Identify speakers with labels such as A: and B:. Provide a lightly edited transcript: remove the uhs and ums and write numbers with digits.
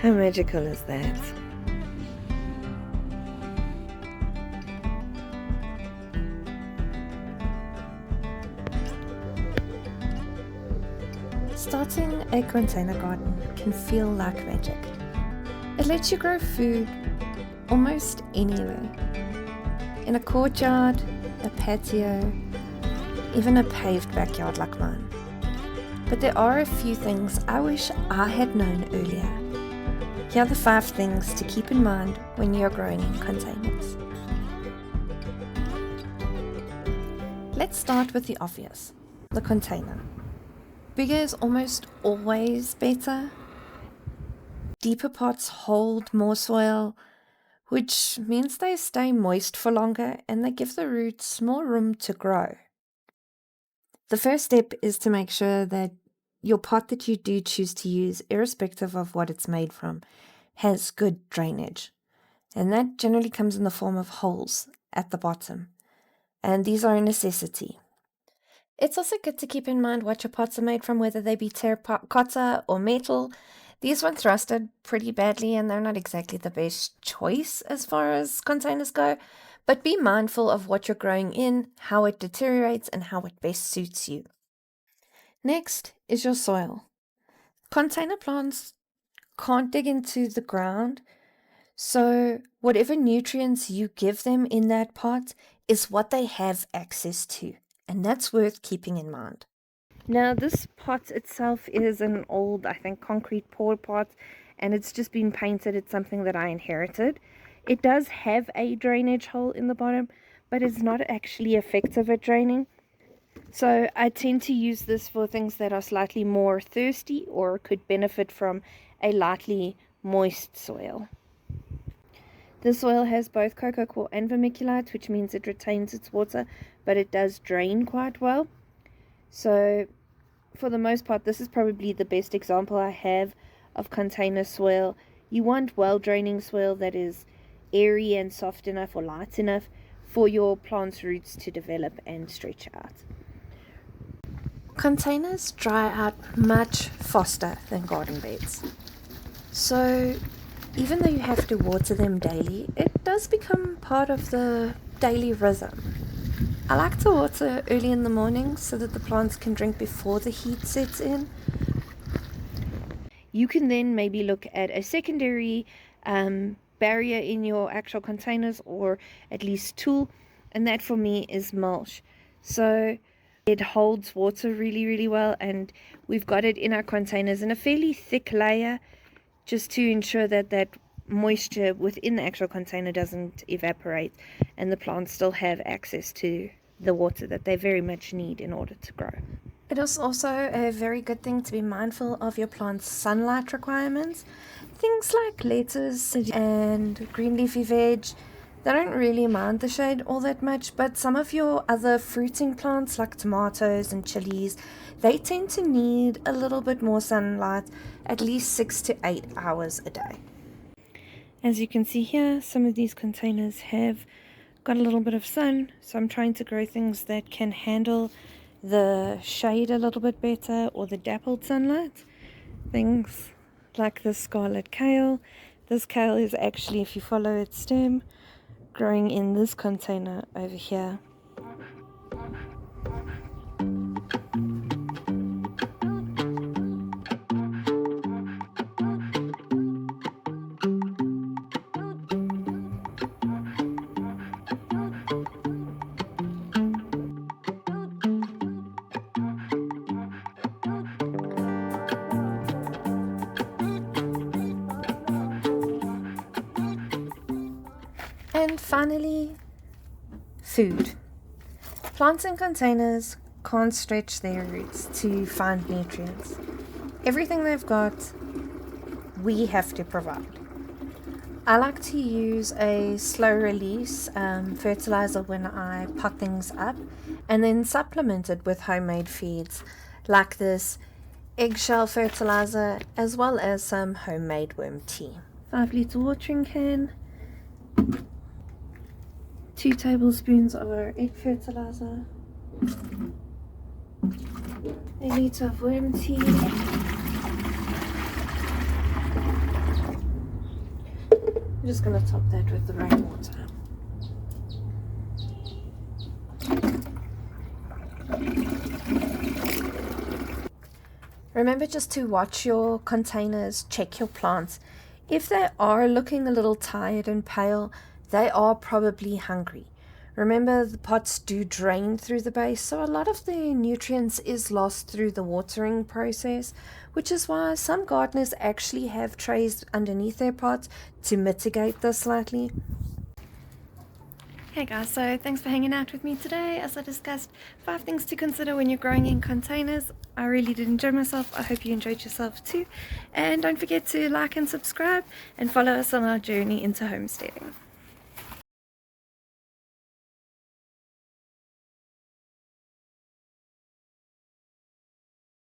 A: How magical is that? Starting a container garden can feel like magic. It lets you grow food almost anywhere. In a courtyard, a patio, even a paved backyard like mine. But there are a few things I wish I had known earlier. Here are the 5 things to keep in mind when you're growing in containers. Let's start with the obvious, the container. Bigger is almost always better. Deeper pots hold more soil, which means they stay moist for longer and they give the roots more room to grow. The first step is to make sure that your pot that you do choose to use, irrespective of what it's made from, has good drainage. And that generally comes in the form of holes at the bottom. And these are a necessity. It's also good to keep in mind what your pots are made from, whether they be terracotta or metal. These ones rusted pretty badly and they're not exactly the best choice as far as containers go, but be mindful of what you're growing in, how it deteriorates, and how it best suits you. Next is your soil. Container plants can't dig into the ground, so whatever nutrients you give them in that pot is what they have access to, and that's worth keeping in mind. Now, this pot itself is an old, I think, concrete pour pot, and it's just been painted. It's something that I inherited. It does have a drainage hole in the bottom, but it's not actually effective at draining. So I tend to use this for things that are slightly more thirsty or could benefit from a lightly moist soil. This soil has both cocoa coir and vermiculite, which means it retains its water, but it does drain quite well. So for the most part, this is probably the best example I have of container soil. You want well-draining soil that is airy and soft enough or light enough for your plant's roots to develop and stretch out. Containers dry out much faster than garden beds. So even though you have to water them daily, it does become part of the daily rhythm. I like to water early in the morning so that the plants can drink before the heat sets in. You can then maybe look at a secondary barrier in your actual containers, or at least tool, and that for me is mulch. So it holds water really, really well, and we've got it in our containers in a fairly thick layer just to ensure that that moisture within the actual container doesn't evaporate and the plants still have access to the water that they very much need in order to grow. It is also a very good thing to be mindful of your plant's sunlight requirements. Things like lettuce and green leafy veg, they don't really mind the shade all that much, but some of your other fruiting plants like tomatoes and chilies, they tend to need a little bit more sunlight, at least 6 to 8 hours a day. As you can see here, some of these containers have got a little bit of sun, so I'm trying to grow things that can handle the shade a little bit better or the dappled sunlight. Things like this scarlet kale. This kale is actually, if you follow its stem, growing in this container over here. And finally, food. Plants in containers can't stretch their roots to find nutrients. Everything they've got, we have to provide. I like to use a slow release fertilizer when I pot things up, and then supplement it with homemade feeds like this eggshell fertilizer, as well as some homemade worm tea. 5-liter watering can, 2 tablespoons of our egg fertilizer, a liter of worm tea, I'm just going to top that with the rainwater. Remember just to watch your containers, check your plants. If they are looking a little tired and pale, they are probably hungry. Remember, the pots do drain through the base, so a lot of the nutrients is lost through the watering process, which is why some gardeners actually have trays underneath their pots to mitigate this slightly. Hey guys, so thanks for hanging out with me today as I discussed 5 things to consider when you're growing in containers. I really did enjoy myself. I hope you enjoyed yourself too. And don't forget to like and subscribe and follow us on our journey into homesteading.